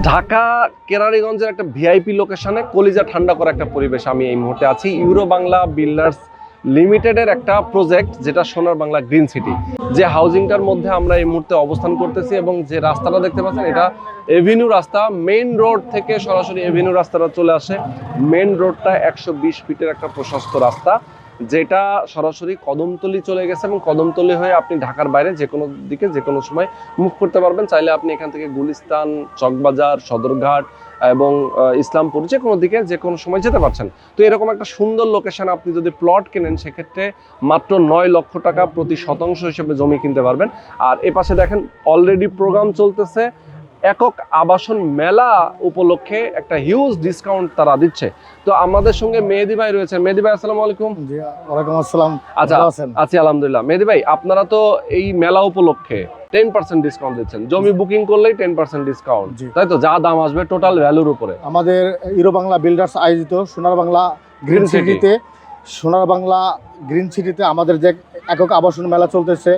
ঢাকা কেরানীগঞ্জের একটা ভিআইপি লোকেশনে কলিজা ঠান্ডা করা একটা পরিবেশ আমি এই মুহূর্তে আছি। ইউরো বাংলা বিল্ডার্স লিমিটেডের একটা প্রজেক্ট, যেটা সোনার বাংলা গ্রিন সিটি, যে হাউজিংটার মধ্যে আমরা এই মুহূর্তে অবস্থান করতেছি। এবং যে রাস্তাটা দেখতে পাচ্ছেন, এটা এভিনিউ রাস্তা। মেইন রোড থেকে সরাসরি এভিনিউ রাস্তাটা চলে আসে। মেইন রোডটা 120 ফিটের একটা প্রশস্ত রাস্তা, যেটা সরাসরি কদমতলী চলে গেছে। এবং কদমতলী হয়ে আপনি ঢাকার বাইরে যে কোনো দিকে যে কোনো সময় মুভ করতে পারবেন। চাইলে আপনি এখান থেকে গুলিস্তান, চকবাজার, সদরঘাট এবং ইসলামপুর যে কোনো দিকে যে কোনো সময় যেতে পারছেন। তো এরকম একটা সুন্দর লোকেশন আপনি যদি প্লট কেনেন, সেক্ষেত্রে মাত্র 9 লক্ষ টাকা প্রতি শতাংশ হিসেবে জমি কিনতে পারবেন। আর এপাশে দেখেন অলরেডি প্রোগ্রাম চলতেছে। একক আবাসন মেলা উপলক্ষে একটা হিউজ ডিসকাউন্ট তারা দিচ্ছে। তো আমাদের সঙ্গে মেহেদি ভাই রয়েছেন। মেহেদি ভাই, আসসালামু আলাইকুম। জি, ওয়ালাইকুম আসসালাম। আচ্ছা, আছি আলহামদুলিল্লাহ। মেহেদি ভাই, আপনারা তো এই মেলা উপলক্ষে 10% ডিসকাউন্ট দিচ্ছেন। জমি বুকিং করলেই 10% ডিসকাউন্ট, তাই তো? যা দাম আসবে টোটাল ভ্যালুর উপরে। আমাদের ইউরো বাংলা বিল্ডার্স আয়োজিত সোনার বাংলা গ্রিন সিটিতে আমাদের যে একক আবাসন মেলা চলতেছে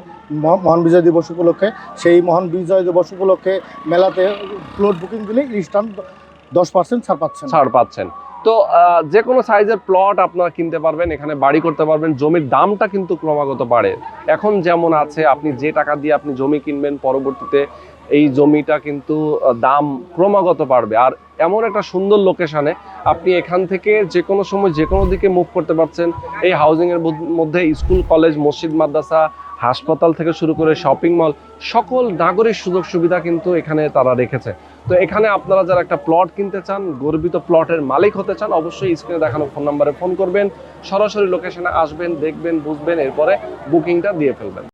মহান বিজয় দিবস উপলক্ষে, সেই মহান বিজয় দিবস উপলক্ষে মেলাতে প্লট বুকিং দিলে ইনস্ট্যান্ট 10% ছাড় পাচ্ছেন। তো যে কোনো সাইজের প্লট আপনারা কিনতে পারবেন, এখানে বাড়ি করতে পারবেন। জমির দামটা কিন্তু ক্রমাগত বাড়ে। এখন যেমন আছে, আপনি যে টাকা দিয়ে আপনি জমি কিনবেন, পরবর্তীতে এই জমিটা কিন্তু দাম ক্রমাগত বাড়বে। আর এমন একটা সুন্দর লোকেশনে আপনি এখান থেকে যে কোনো সময় যে কোনো দিকে মুভ করতে পারছেন। এই হাউজিংয়ের মধ্যে স্কুল, কলেজ, মসজিদ, মাদ্রাসা, হাসপাতাল থেকে শুরু করে শপিং মল, সকল নাগরিক সুযোগ সুবিধা কিন্তু এখানে তারা রেখেছে। তো এখানে আপনারা যারা একটা প্লট কিনতে চান, গর্বিত প্লটের মালিক হতে চান, অবশ্যই স্ক্রিনে দেখানো ফোন নাম্বারে ফোন করবেন, সরাসরি লোকেশনে আসবেন, দেখবেন, বুঝবেন, এরপরে বুকিংটা দিয়ে ফেলবেন।